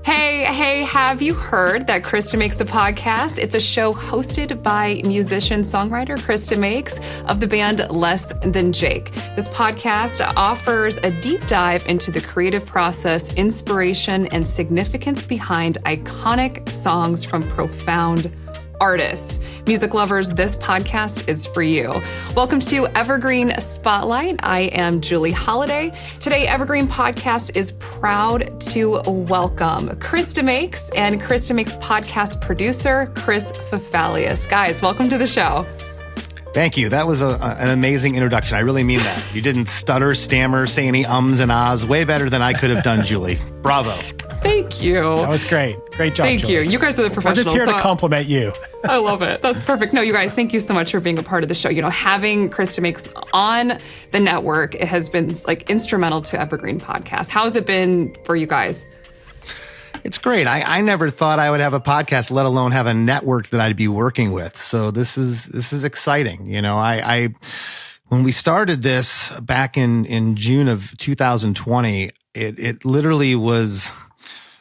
Hey, have you heard that Chris DeMakes A Podcast? It's a show hosted by musician-songwriter Chris DeMakes of the band Less Than Jake. This podcast offers a deep dive into the creative process, inspiration, and significance behind iconic songs from profound artists. Music lovers, this podcast is for you. Welcome to Evergreen Spotlight. I am Julie Holiday. Today, Evergreen Podcast is proud to welcome Chris DeMakes and Chris DeMakes Podcast producer, Chris Fafalios. Guys, welcome to the show. Thank you. That was an amazing introduction. I really mean that. You didn't stutter, stammer, say any ums and ahs. Way better than I could have done, Julie. Bravo. Thank you. That was great. Great job, Thank Julie. you. You guys are the professionals. We're just here to compliment you. I love it. That's perfect. No, you guys, thank you so much for being a part of the show. You know, having Chris DeMakes on the network, it has been like instrumental to Evergreen Podcasts. How has it been for you guys? It's great. I never thought I would have a podcast, let alone have a network that I'd be working with. So this is exciting. You know, I when we started this back in June of 2020, it literally was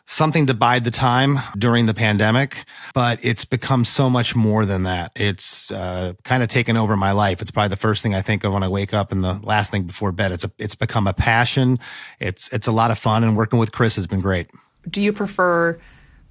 something to bide the time during the pandemic, but it's become so much more than that. It's kind of taken over my life. It's probably the first thing I think of when I wake up and the last thing before bed. It's become a passion. It's a lot of fun, and working with Chris has been great. Do you prefer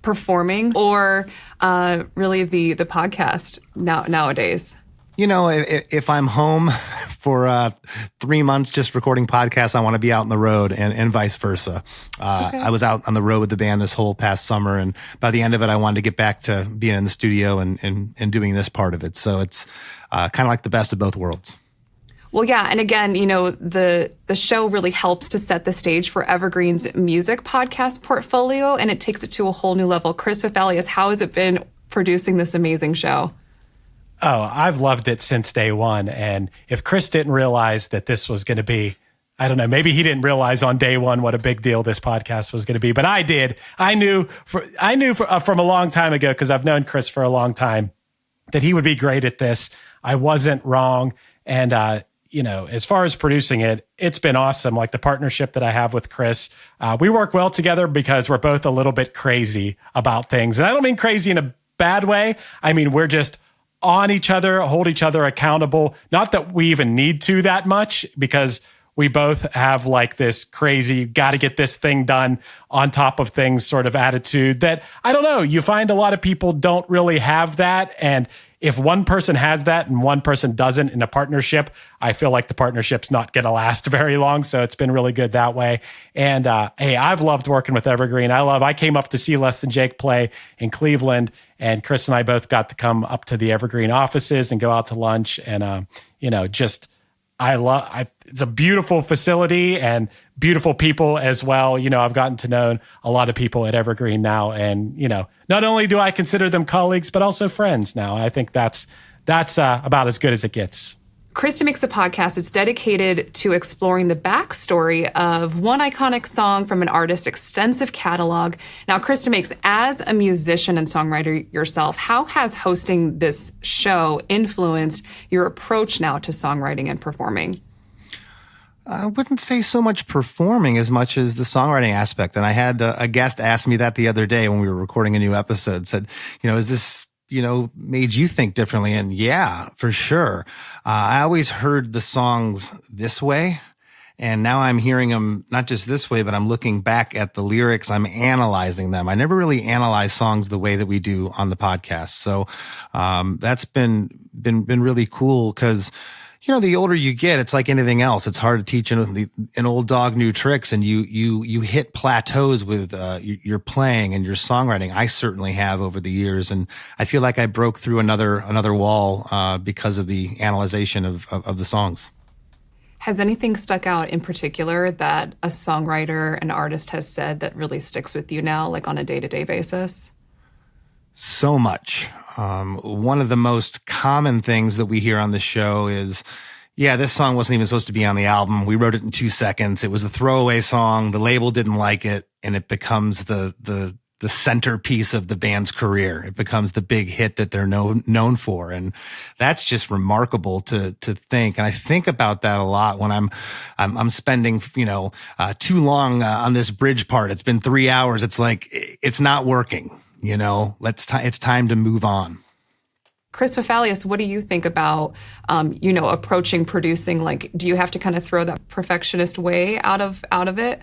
performing or really the podcast nowadays? You know, if I'm home for 3 months just recording podcasts, I want to be out on the road, and vice versa. Okay. I was out on the road with the band this whole past summer, and by the end of it, I wanted to get back to being in the studio and doing this part of it. So it's kind of like the best of both worlds. Well, yeah. And again, you know, the show really helps to set the stage for Evergreen's music podcast portfolio, and it takes it to a whole new level. Chris Fafalios, how has it been producing this amazing show? Oh, I've loved it since day one. And if Chris didn't realize that this was going to be, I don't know, maybe he didn't realize on day one what a big deal this podcast was going to be, but I did. I knew from a long time ago, because I've known Chris for a long time, that he would be great at this. I wasn't wrong. And, you know, as far as producing it, it's been awesome. Like the partnership that I have with Chris, we work well together because we're both a little bit crazy about things. And I don't mean crazy in a bad way. I mean, we're just on each other, hold each other accountable. Not that we even need to that much, because we both have like this crazy, got to get this thing done on top of things sort of attitude that, I don't know, you find a lot of people don't really have that. And if one person has that and one person doesn't in a partnership, I feel like the partnership's not going to last very long. So it's been really good that way. And hey, I've loved working with Evergreen. I came up to see Less Than Jake play in Cleveland, and Chris and I both got to come up to the Evergreen offices and go out to lunch. And, you know, just, it's a beautiful facility and beautiful people as well. You know, I've gotten to know a lot of people at Evergreen now, and, you know, not only do I consider them colleagues, but also friends now. I think that's about as good as it gets. Chris DeMakes A Podcast. It's dedicated to exploring the backstory of one iconic song from an artist's extensive catalog. Now, Chris DeMakes, as a musician and songwriter yourself, how has hosting this show influenced your approach now to songwriting and performing? I wouldn't say so much performing as much as the songwriting aspect. And I had a guest ask me that the other day when we were recording a new episode, said, you know, is this, you know, made you think differently? And yeah, for sure. I always heard the songs this way, and now I'm hearing them not just this way, but I'm looking back at the lyrics. I'm analyzing them. I never really analyze songs the way that we do on the podcast. So that's been really cool, because, you know, the older you get, it's like anything else. It's hard to teach an old dog new tricks, and you hit plateaus with your playing and your songwriting. I certainly have over the years, and I feel like I broke through another wall because of the analyzation of the songs. Has anything stuck out in particular that a songwriter, an artist has said that really sticks with you now, like on a day-to-day basis? So much. One of the most common things that we hear on the show is, yeah, this song wasn't even supposed to be on the album. We wrote it in 2 seconds. It was a throwaway song. The label didn't like it, and it becomes the the centerpiece of the band's career. It becomes the big hit that they're known for. And that's just remarkable to think. And I think about that a lot when I'm spending, too long on this bridge part. It's been 3 hours. It's like, it's not working, it's time to move on. Chris Fafalios, what do you think about, approaching producing? Like, do you have to kind of throw that perfectionist way out of it?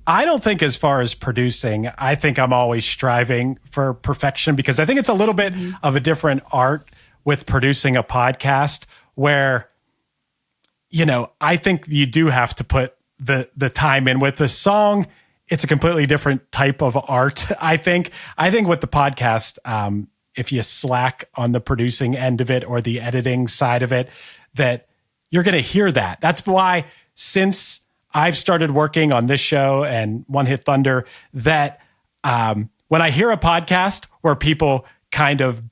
I don't think as far as producing, I think I'm always striving for perfection because I think it's a little bit of a different art with producing a podcast where, I think you do have to put the time in. With the song, it's a completely different type of art. I think with the podcast, if you slack on the producing end of it or the editing side of it, that you're going to hear that. That's why since I've started working on this show and One Hit Thunder, that when I hear a podcast where people kind of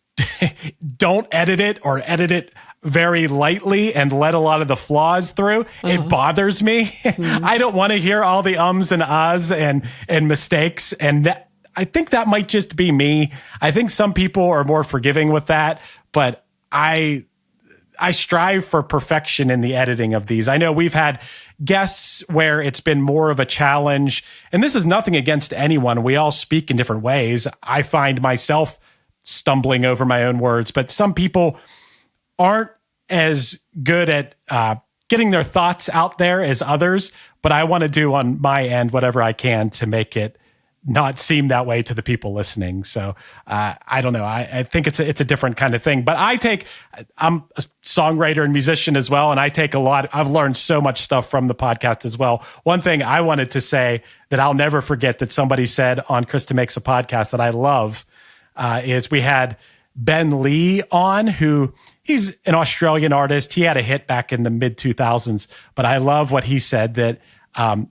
don't edit it or edit it very lightly and let a lot of the flaws through, it bothers me. I don't want to hear all the ums and ahs and mistakes. And I think that might just be me. I think some people are more forgiving with that, but I strive for perfection in the editing of these. I know we've had guests where it's been more of a challenge, and this is nothing against anyone. We all speak in different ways. I find myself stumbling over my own words, but some people aren't as good at getting their thoughts out there as others, but I want to do on my end whatever I can to make it not seem that way to the people listening. So I don't know. I think it's a different kind of thing. But I'm a songwriter and musician as well, and I take a lot. I've learned so much stuff from the podcast as well. One thing I wanted to say that I'll never forget that somebody said on Chris DeMakes A Podcast that I love is we had Ben Lee on, who he's an Australian artist. He had a hit back in the mid 2000s, but I love what he said that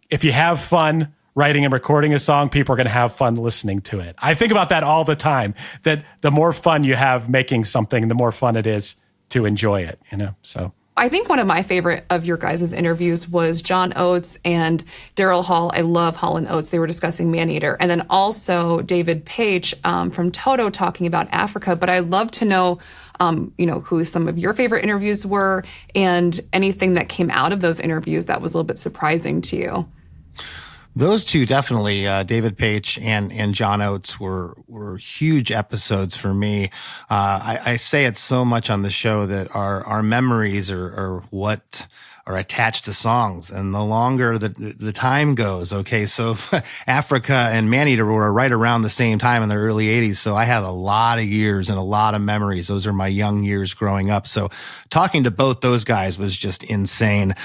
if you have fun writing and recording a song, people are going to have fun listening to it. I think about that all the time, that the more fun you have making something, the more fun it is to enjoy it, so. I think one of my favorite of your guys' interviews was John Oates and Daryl Hall. I love Hall and Oates. They were discussing Maneater. And then also David Paich from Toto talking about Africa. But I'd love to know, who some of your favorite interviews were and anything that came out of those interviews that was a little bit surprising to you. Those two definitely, David Paich and John Oates were huge episodes for me. I say it so much on the show that our memories are what are attached to songs, and the longer the time goes. Okay, so Africa and Maneater were right around the same time in the early 80s, so I had a lot of years and a lot of memories. Those are my young years growing up. So talking to both those guys was just insane.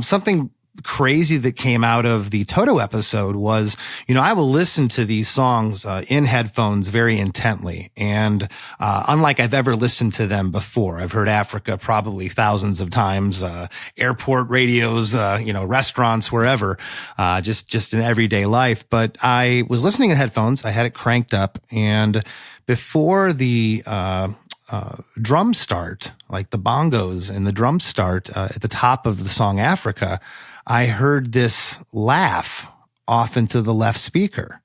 Something crazy that came out of the Toto episode was, I will listen to these songs in headphones very intently. And unlike I've ever listened to them before, I've heard Africa probably thousands of times, airport radios, restaurants, wherever, just in everyday life. But I was listening in headphones. I had it cranked up, and before the drum start, like the bongos and the drum start at the top of the song Africa, I heard this laugh off into the left speaker.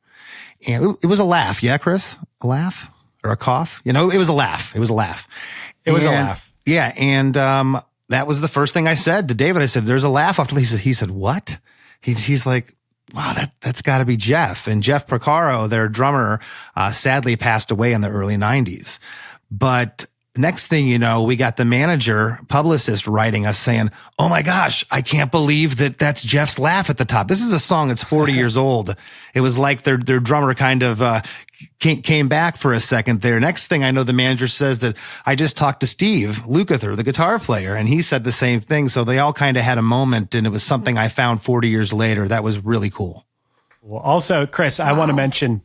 And it was a laugh. Yeah, Chris? A laugh? Or a cough? It was a laugh. It was a laugh. It was a laugh. Yeah. And that was the first thing I said to David. I said, there's a laugh off. He said, what? He's like, wow, that's got to be Jeff. And Jeff Porcaro, their drummer, sadly passed away in the early 90s. But next thing you know, we got the manager, publicist writing us saying, oh my gosh, I can't believe that's Jeff's laugh at the top. This is a song that's 40 years old. It was like their drummer kind of came back for a second there. Next thing I know, the manager says that I just talked to Steve Lukather, the guitar player, and he said the same thing. So they all kind of had a moment, and it was something I found 40 years later. That was really cool. Well, also, Chris, I want to mention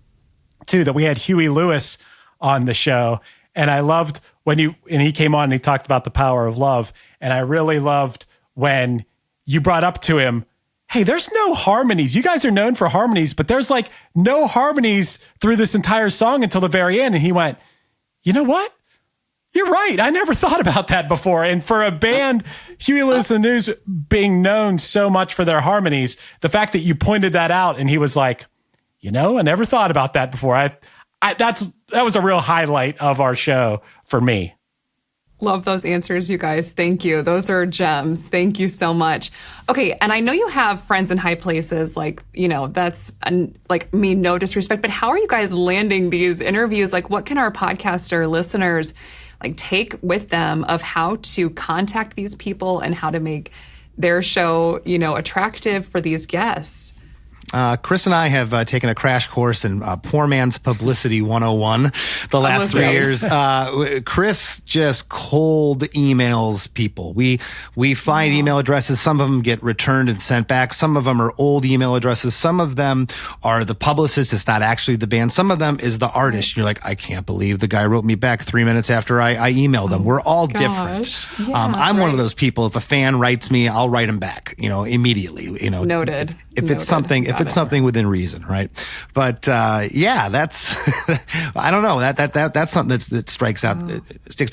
too that we had Huey Lewis on the show. And I loved when he came on and he talked about the power of love. And I really loved when you brought up to him, hey, there's no harmonies. You guys are known for harmonies, but there's like no harmonies through this entire song until the very end. And he went, you know what? You're right. I never thought about that before. And for a band, Huey Lewis and the News being known so much for their harmonies, the fact that you pointed that out and he was like, I never thought about that before. That was a real highlight of our show for me. Love those answers, you guys. Thank you. Those are gems. Thank you so much. Okay, and I know you have friends in high places, that's no disrespect, but how are you guys landing these interviews? Like, what can our podcaster listeners take with them of how to contact these people and how to make their show, attractive for these guests? Chris and I have taken a crash course in Poor Man's Publicity 101 the last 3 years. Chris just cold emails people. We find email addresses. Some of them get returned and sent back. Some of them are old email addresses. Some of them are the publicist. It's not actually the band. Some of them is the artist. You're like, I can't believe the guy wrote me back 3 minutes after I emailed them. We're all different. Yeah, I'm one of those people. If a fan writes me, I'll write him back, immediately. Noted. If it's something, if it's something within reason, right? But that's I don't know, that's something that sticks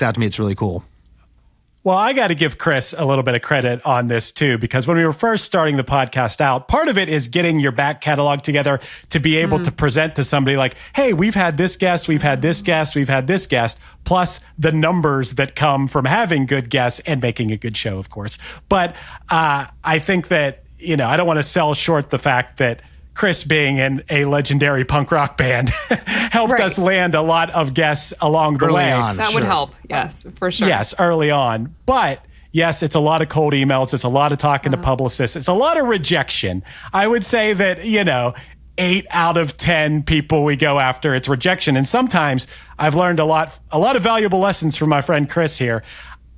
out to me. It's really cool. Well, I got to give Chris a little bit of credit on this too, because when we were first starting the podcast out, part of it is getting your back catalog together to be able to present to somebody like, hey, we've had this guest, we've had this guest, we've had this guest, plus the numbers that come from having good guests and making a good show, of course. But I think that, I don't want to sell short the fact that Chris, being in a legendary punk rock band, helped us land a lot of guests along the way. That would help. Yes, for sure. Yes, early on. But yes, it's a lot of cold emails. It's a lot of talking to publicists. It's a lot of rejection. I would say that, 8 out of 10 people we go after, it's rejection. And sometimes I've learned a lot of valuable lessons from my friend Chris here.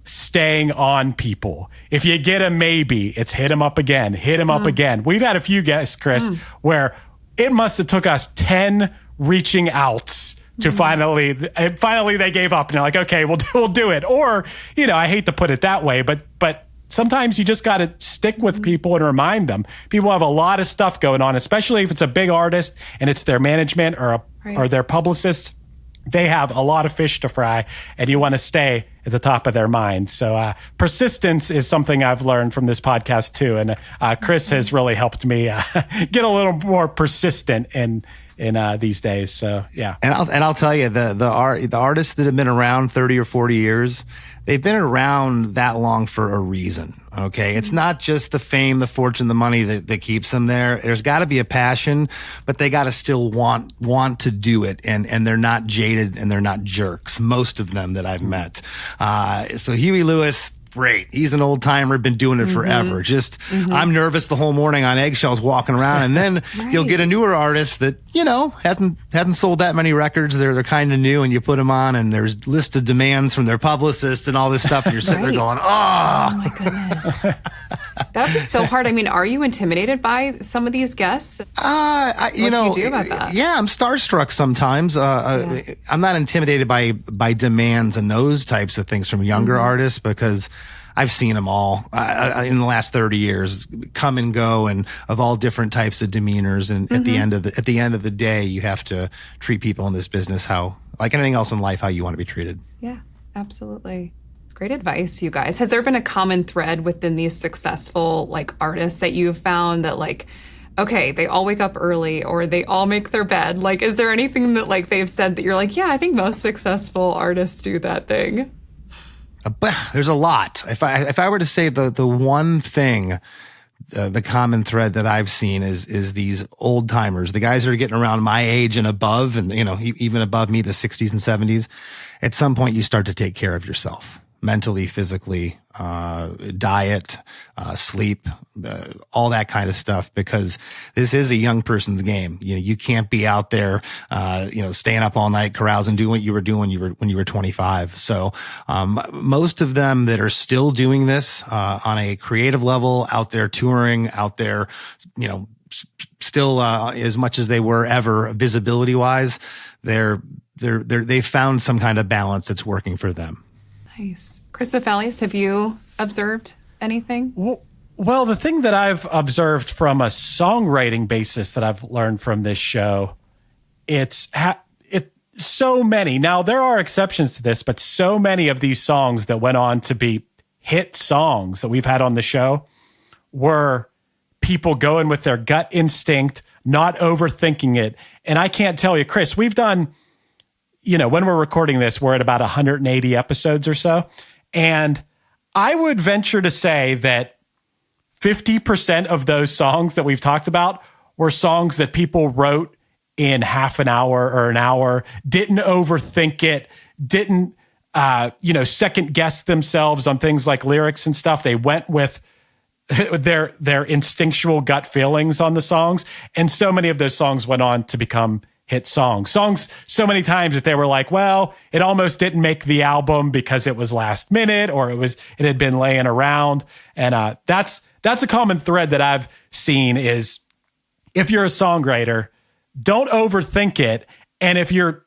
Staying on people. If you get a maybe, it's hit them up again, hit them up again. We've had a few guests, Chris, where it must have took us 10 reaching outs to finally they gave up and they're like, okay, we'll do it. Or, I hate to put it that way, but sometimes you just got to stick with people and remind them. People have a lot of stuff going on, especially if it's a big artist and it's their management or their publicist. They have a lot of fish to fry, and you want to stay at the top of their mind. So persistence is something I've learned from this podcast too, and Chris has really helped me get a little more persistent in these days. So yeah, and I'll tell you, the artists that have been around 30 or 40 years, they've been around that long for a reason. Okay, it's not just the fame, the fortune, the money that keeps them there. There's got to be a passion, but they got to still want to do it, and they're not jaded and they're not jerks. Most of them that I've met. So Huey Lewis, great. He's an old timer, been doing it forever. I'm nervous the whole morning on eggshells walking around, and then you'll get a newer artist that hasn't sold that many records. They're kind of new, and you put them on, and there's list of demands from their publicist and all this stuff. And you're sitting there going, oh my goodness, that'd be so hard. I mean, are you intimidated by some of these guests? What do you do about that? Yeah, I'm starstruck sometimes. I'm not intimidated by demands and those types of things from younger artists, because I've seen them all in the last 30 years come and go, and of all different types of demeanors. And at the end of the day, you have to treat people in this business like anything else in life, how you want to be treated. Yeah, absolutely. Great advice, you guys. Has there been a common thread within these successful artists that you've found that okay, they all wake up early or they all make their bed? Is there anything that they've said that you're yeah, I think most successful artists do that thing? But there's a lot. If I were to say the one thing, the common thread that I've seen is these old timers, the guys that are getting around my age and above, and even above me, the 60s and 70s. At some point, you start to take care of yourself. Mentally, physically, diet, sleep, all that kind of stuff, because this is a young person's game. You can't be out there, staying up all night, carousing, doing what you were doing when you were 25. So, most of them that are still doing this, on a creative level, out there touring, out there, still, as much as they were ever visibility wise, they've found some kind of balance that's working for them. Nice. Chris Fafalios, have you observed anything? Well, the thing that I've observed from a songwriting basis that I've learned from this show, it's so many. Now, there are exceptions to this, but so many of these songs that went on to be hit songs that we've had on the show were people going with their gut instinct, not overthinking it. And I can't tell you, Chris, we've done, when we're recording this, we're at about 180 episodes or so. And I would venture to say that 50% of those songs that we've talked about were songs that people wrote in half an hour or an hour, didn't overthink it, didn't, second guess themselves on things like lyrics and stuff. They went with their instinctual gut feelings on the songs. And so many of those songs went on to become hit songs so many times that they were like, well, it almost didn't make the album because it was last minute or it had been laying around. And that's a common thread that I've seen is if you're a songwriter, don't overthink it. And if you're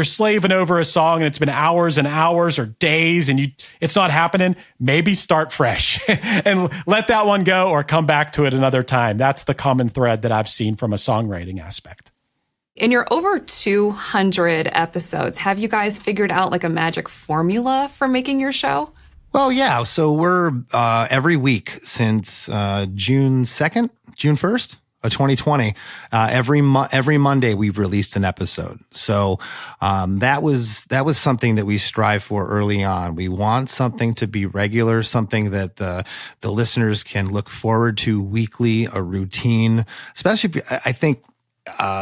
slaving over a song and it's been hours and hours or days and it's not happening, maybe start fresh and let that one go or come back to it another time. That's the common thread that I've seen from a songwriting aspect. In your over 200 episodes, have you guys figured out like a magic formula for making your show? Well, yeah. So we're every week since June 1st of 2020. Every Monday we've released an episode. So that was something that we strive for early on. We want something to be regular, something that the listeners can look forward to weekly, a routine. Especially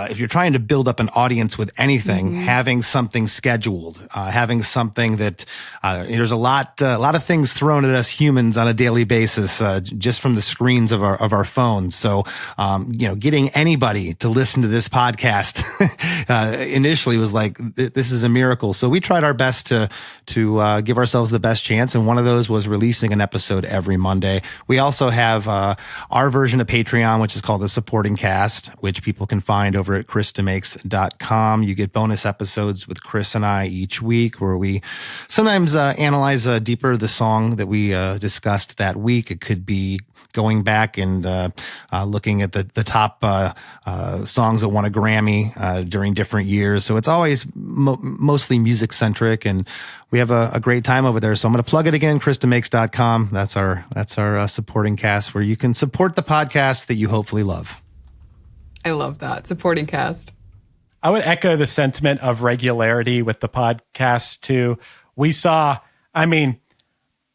if you're trying to build up an audience with anything, having something scheduled, having something that there's a lot of things thrown at us humans on a daily basis, just from the screens of our phones. So, getting anybody to listen to this podcast initially was like, this is a miracle. So we tried our best to give ourselves the best chance. And one of those was releasing an episode every Monday. We also have our version of Patreon, which is called the Supporting Cast, which people can find over at chrisdemakes.com. You get bonus episodes with Chris and I each week where we sometimes analyze deeper the song that we discussed that week. It could be going back and looking at the top songs that won a Grammy during different years. So it's always mostly music-centric, and we have a great time over there. So I'm going to plug it again, chrisdemakes.com. That's our supporting cast where you can support the podcast that you hopefully love. I love that. Supporting cast. I would echo the sentiment of regularity with the podcast too.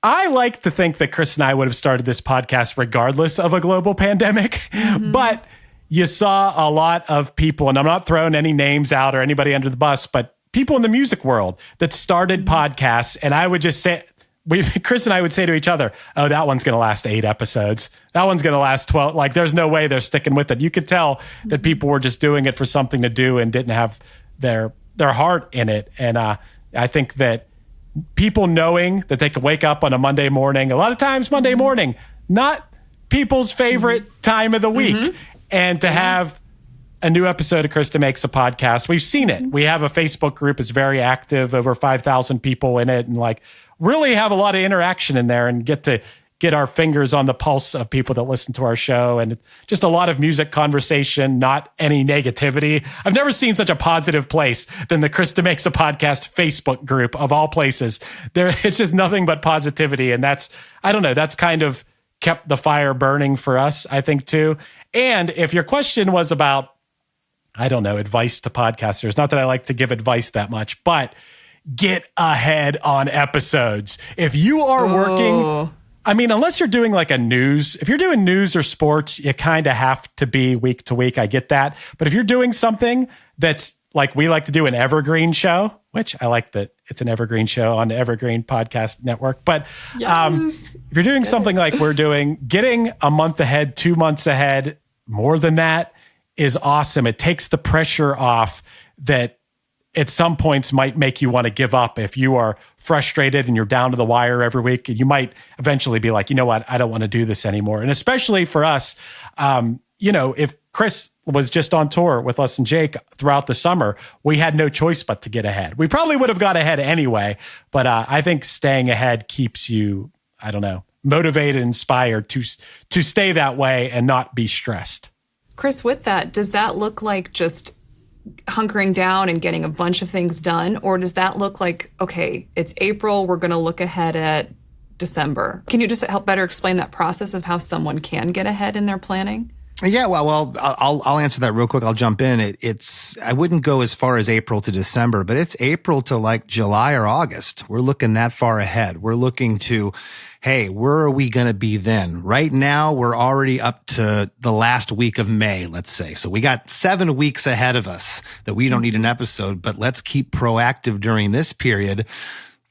I like to think that Chris and I would have started this podcast regardless of a global pandemic, but you saw a lot of people, and I'm not throwing any names out or anybody under the bus, but people in the music world that started podcasts. And I would just say, Chris and I would say to each other, oh, that one's going to last 8 episodes. That one's going to last 12. Like, there's no way they're sticking with it. You could tell that people were just doing it for something to do and didn't have their heart in it. And I think that people knowing that they could wake up on a Monday morning, a lot of times Monday morning, not people's favorite time of the week, and to have a new episode of Chris DeMakes A Podcast. We've seen it. We have a Facebook group. It's very active, over 5,000 people in it, and really have a lot of interaction in there and get our fingers on the pulse of people that listen to our show, and just a lot of music conversation, not any negativity. I've never seen such a positive place than the Chris DeMakes A Podcast Facebook group of all places. It's just nothing but positivity. And that's kind of kept the fire burning for us, I think, too. And if your question was about, advice to podcasters, not that I like to give advice that much, but get ahead on episodes. If you are working, unless you're doing if you're doing news or sports, you kind of have to be week to week. I get that. But if you're doing something that's like we like to do, an evergreen show, which I like that it's an evergreen show on the Evergreen Podcast Network. But if you're doing something like we're doing, getting a month ahead, 2 months ahead, more than that is awesome. It takes the pressure off that at some points might make you want to give up. If you are frustrated and you're down to the wire every week, you might eventually be like, you know what, I don't want to do this anymore. And especially for us, if Chris was just on tour with us and Jake throughout the summer, we had no choice but to get ahead. We probably would have got ahead anyway, but I think staying ahead keeps you, motivated, inspired to stay that way and not be stressed. Chris, with that, does that look like just hunkering down and getting a bunch of things done? Or does that look like, okay, it's April, we're going to look ahead at December? Can you just help better explain that process of how someone can get ahead in their planning? Yeah, well, I'll answer that real quick. I'll jump in. I wouldn't go as far as April to December, but it's April to like July or August. We're looking that far ahead. We're looking to, hey, where are we going to be then? Right now, we're already up to the last week of May, let's say. So we got 7 weeks ahead of us that we don't need an episode, but let's keep proactive during this period,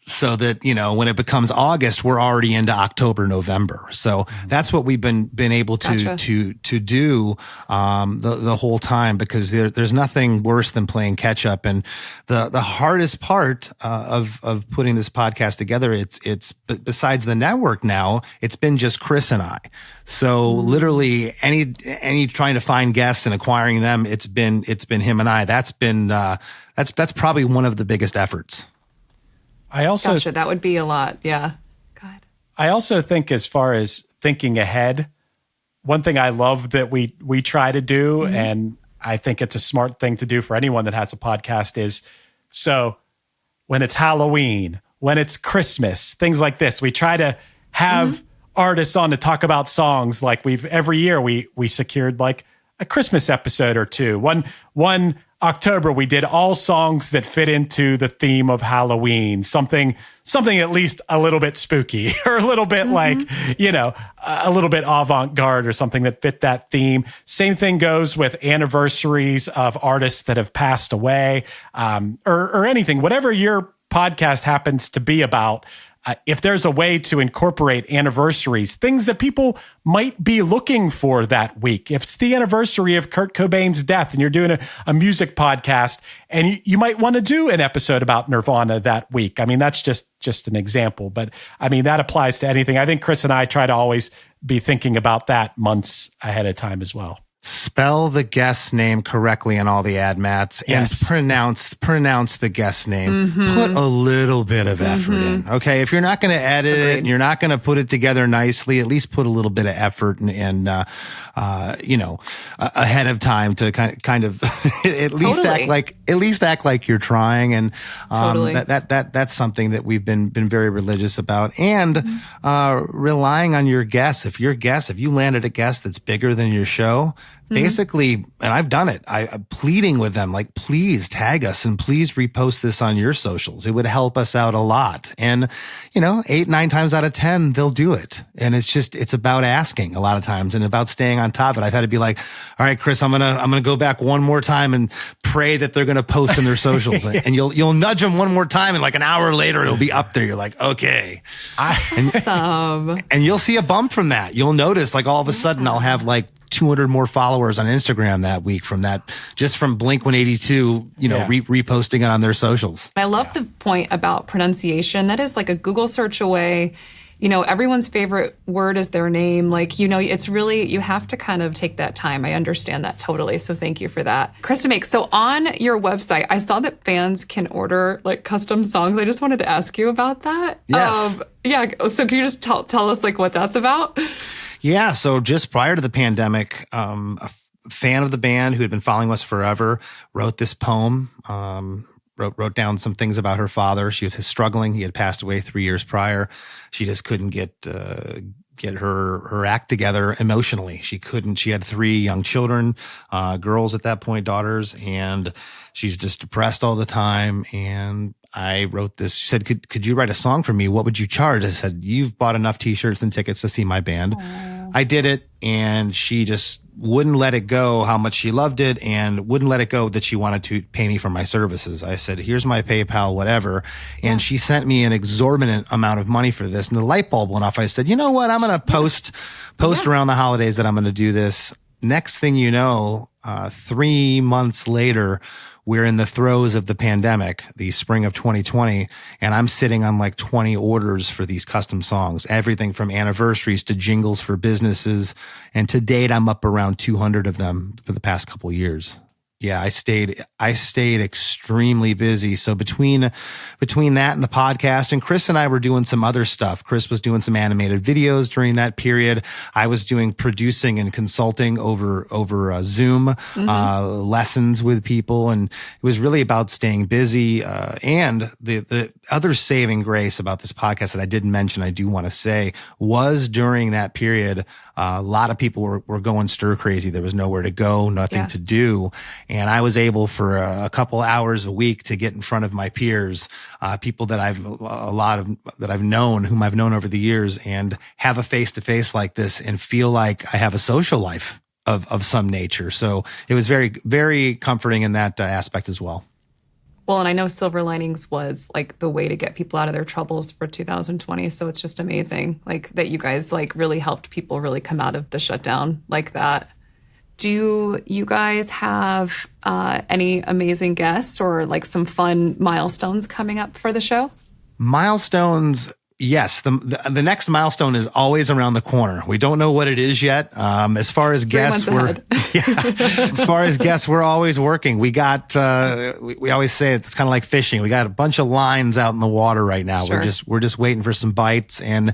so that, when it becomes August, we're already into October, November. So that's what we've been able to do the whole time, because there's nothing worse than playing catch up. And the hardest part of putting this podcast together, it's besides the network now, it's been just Chris and I. So literally any trying to find guests and acquiring them, it's been him and I. That's probably one of the biggest efforts. Gotcha, that would be a lot. Yeah. Go ahead. I also think, as far as thinking ahead, one thing I love that we try to do, and I think it's a smart thing to do for anyone that has a podcast, is so when it's Halloween, when it's Christmas, things like this, we try to have artists on to talk about songs. Like every year we secured like a Christmas episode or two. One October, we did all songs that fit into the theme of Halloween, something at least a little bit spooky, or a little bit like, a little bit avant-garde, or something that fit that theme. Same thing goes with anniversaries of artists that have passed away, or anything, whatever your podcast happens to be about. If there's a way to incorporate anniversaries, things that people might be looking for that week. If it's the anniversary of Kurt Cobain's death and you're doing a music podcast, and you might want to do an episode about Nirvana that week. I mean, that's just an example, but I mean, that applies to anything. I think Chris and I try to always be thinking about that months ahead of time as well. Spell the guest name correctly in all the ad mats, and pronounce the guest name. Put a little bit of effort in. Okay. If you're not going to edit it and you're not going to put it together nicely, at least put a little bit of effort and ahead of time to kind of at least act like you're trying. And that's something that we've been very religious about, and relying on your guests. If you landed a guest that's bigger than your show, basically, and I've done it, I'm pleading with them, like, please tag us and please repost this on your socials. It would help us out a lot. And, 8-9 times out of 10, they'll do it. And it's about asking a lot of times, and about staying on top of it. I've had to be like, all right, Chris, I'm going to go back one more time and pray that they're going to post in their socials. And you'll nudge them one more time, and like an hour later, it'll be up there. You're like, okay. Awesome. And you'll see a bump from that. You'll notice, like, all of a sudden I'll have like 200 more followers on Instagram that week from that, just from Blink 182, reposting it on their socials. I love the point about pronunciation. That is like a Google search away. Everyone's favorite word is their name. Like, it's really, you have to kind of take that time. I understand that totally. So thank you for that. Chris DeMakes, so on your website, I saw that fans can order like custom songs. I just wanted to ask you about that. Yes. So can you just tell us like what that's about? Yeah. So just prior to the pandemic, a fan of the band who had been following us forever wrote this poem, wrote down some things about her father. She was struggling. He had passed away 3 years prior. She just couldn't get her act together emotionally. She couldn't. She had 3 young children, girls at that point, daughters, and she's just depressed all the time. And I wrote this. She said, could you write a song for me? What would you charge? I said, you've bought enough t-shirts and tickets to see my band. Aww. I did it, and she just wouldn't let it go how much she loved it, and wouldn't let it go that she wanted to pay me for my services. I said, here's my PayPal, whatever. And she sent me an exorbitant amount of money for this. And the light bulb went off. I said, you know what? I'm going to post around the holidays that I'm going to do this. Next thing you know, 3 months later, we're in the throes of the pandemic, the spring of 2020, and I'm sitting on like 20 orders for these custom songs, everything from anniversaries to jingles for businesses. And to date, I'm up around 200 of them for the past couple of years. Yeah, I stayed extremely busy. So between that and the podcast, and Chris and I were doing some other stuff. Chris was doing some animated videos during that period. I was doing producing and consulting over Zoom, lessons with people. And it was really about staying busy. And the other saving grace about this podcast that I didn't mention, I do want to say, was during that period, a lot of people were going stir crazy. There was nowhere to go, nothing to do. And I was able for a couple hours a week to get in front of my peers, people that I've known, whom I've known over the years, and have a face-to-face like this and feel like I have a social life of some nature. So it was very, very comforting in that aspect as well. Well, and I know Silver Linings was like the way to get people out of their troubles for 2020. So it's just amazing, like that you guys like really helped people really come out of the shutdown like that. Do you guys have any amazing guests or like some fun milestones coming up for the show? Milestones. Yes, the next milestone is always around the corner. We don't know what it is yet. As far as guests, as far as guests, we're always working. We got we always say it's kind of like fishing. We got a bunch of lines out in the water right now. Sure. We're just waiting for some bites, and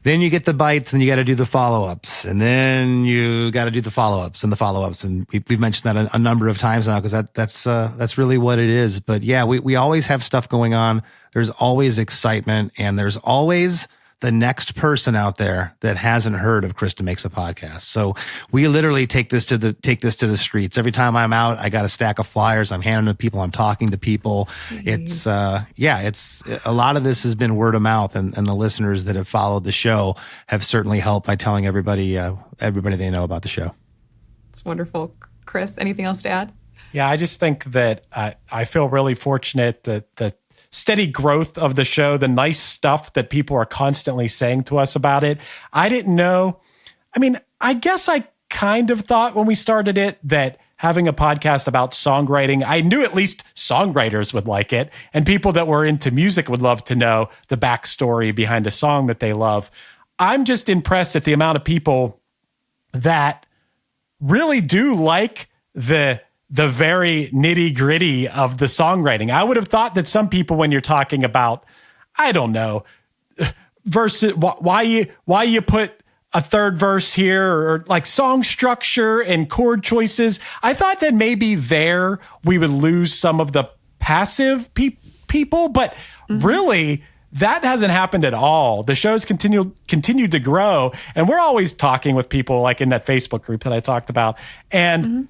then you get the bites, and you got to do the follow-ups, and then you got to do the follow-ups and the follow-ups, and we've mentioned that a number of times now because that's really what it is. But yeah, we always have stuff going on. There's always excitement, and there's always the next person out there that hasn't heard of Chris DeMakes A Podcast. So we literally take this to the streets. Every time I'm out, I got a stack of flyers. I'm handing to people. I'm talking to people. Nice. It's a lot of this has been word of mouth, and the listeners that have followed the show have certainly helped by telling everybody they know about the show. It's wonderful. Chris, anything else to add? Yeah, I just think that I feel really fortunate that the steady growth of the show, the nice stuff that people are constantly saying to us about it. I didn't know. I mean, I guess I kind of thought when we started it that having a podcast about songwriting, I knew at least songwriters would like it, and people that were into music would love to know the backstory behind a song that they love. I'm just impressed at the amount of people that really do like the very nitty gritty of the songwriting. I would have thought that some people, when you're talking about, I don't know, verses, why you put a third verse here, or like song structure and chord choices, I thought that maybe there we would lose some of the passive people, but really that hasn't happened at all. The show's continued to grow, and we're always talking with people like in that Facebook group that I talked about. And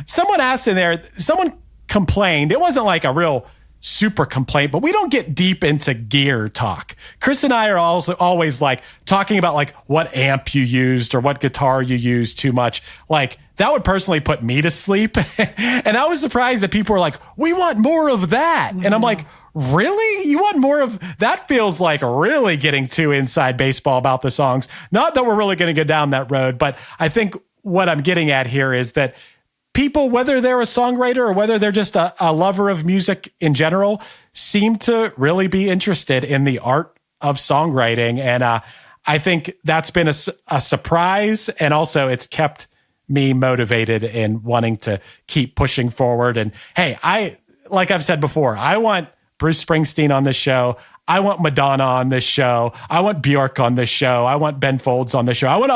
someone asked in there, someone complained. It wasn't like a real super complaint, but we don't get deep into gear talk. Chris and I are also always like talking about like what amp you used or what guitar you used too much. Like that would personally put me to sleep. And I was surprised that people were like, we want more of that. And I'm like, really? You want more of that? Feels like really getting too inside baseball about the songs. Not that we're really going to go down that road, but I think what I'm getting at here is that people, whether they're a songwriter or whether they're just a lover of music in general, seem to really be interested in the art of songwriting. And I think that's been a surprise. And also it's kept me motivated in wanting to keep pushing forward. And hey, like I've said before, I want Bruce Springsteen on this show. I want Madonna on this show. I want Bjork on this show. I want Ben Folds on this show. I want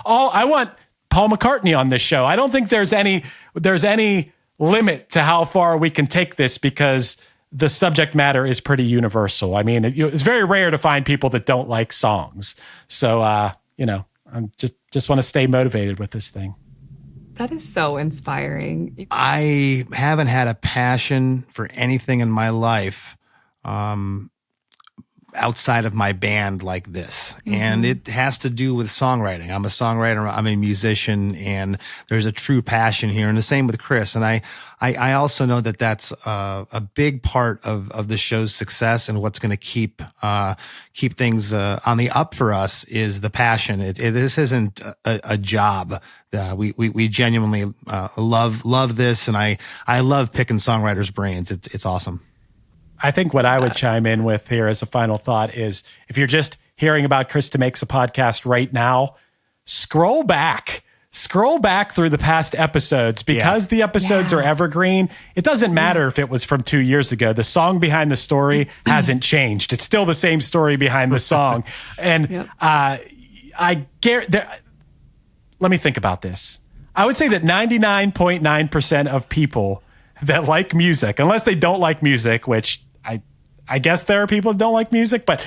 I want Paul McCartney on this show. I don't think there's any limit to how far we can take this because the subject matter is pretty universal. I mean, it's very rare to find people that don't like songs. So, I'm just want to stay motivated with this thing. That is so inspiring. I haven't had a passion for anything in my life outside of my band like this. And it has to do with songwriting. I'm a songwriter, I'm a musician, and there's a true passion here. And the same with Chris. And I also know that that's a big part of the show's success, and what's going to keep things on the up for us is the passion. This isn't a job. We genuinely love this, and I love picking songwriters' brains. It's awesome. I think what I would chime in with here as a final thought is if you're just hearing about Chris DeMakes A Podcast right now, scroll back scroll back through the past episodes because the episodes are evergreen. It doesn't matter if it was from 2 years ago. The song behind the story hasn't changed. It's still the same story behind the song. And I guarantee, let me think about this. I would say that 99.9% of people that like music, unless they don't like music, which I guess there are people that don't like music, but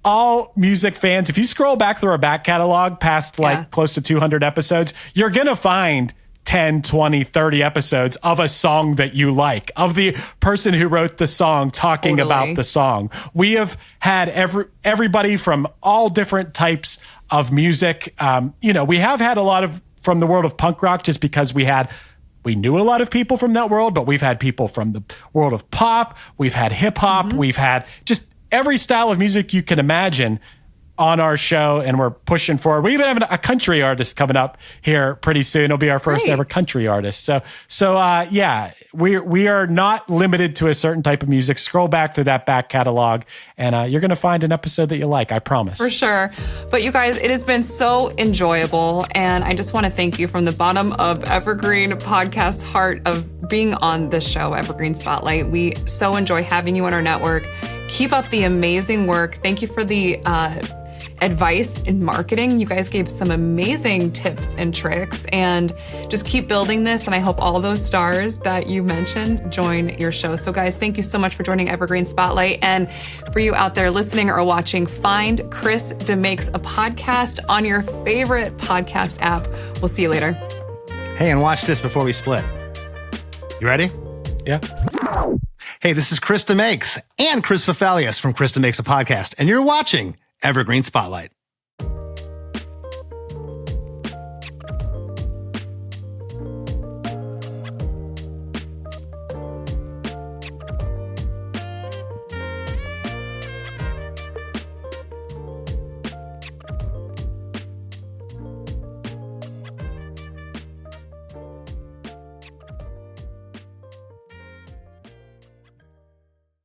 all music fans, if you scroll back through our back catalog past close to 200 episodes, you're going to find 10, 20, 30 episodes of a song that you like, of the person who wrote the song talking about the song. We have had everybody from all different types of music. We have had a lot of from the world of punk rock just because we knew a lot of people from that world, but we've had people from the world of pop. We've had hip hop. We've had just every style of music you can imagine on our show, and we're pushing forward. We even have a country artist coming up here pretty soon. It'll be our first ever country artist. So we are not limited to a certain type of music. Scroll back through that back catalog, and you're going to find an episode that you like, I promise. For sure. But you guys, it has been so enjoyable, and I just want to thank you from the bottom of Evergreen Podcast heart of being on this show, Evergreen Spotlight. We so enjoy having you on our network. Keep up the amazing work. Thank you for the advice in marketing. You guys gave some amazing tips and tricks, and just keep building this. And I hope all those stars that you mentioned join your show. So guys, thank you so much for joining Evergreen Spotlight. And for you out there listening or watching, find Chris DeMakes A Podcast on your favorite podcast app. We'll see you later. Hey, and watch this before we split. You ready? Yeah. Hey, this is Chris DeMakes and Chris Fafalios from Chris DeMakes A Podcast, and you're watching Evergreen Spotlight.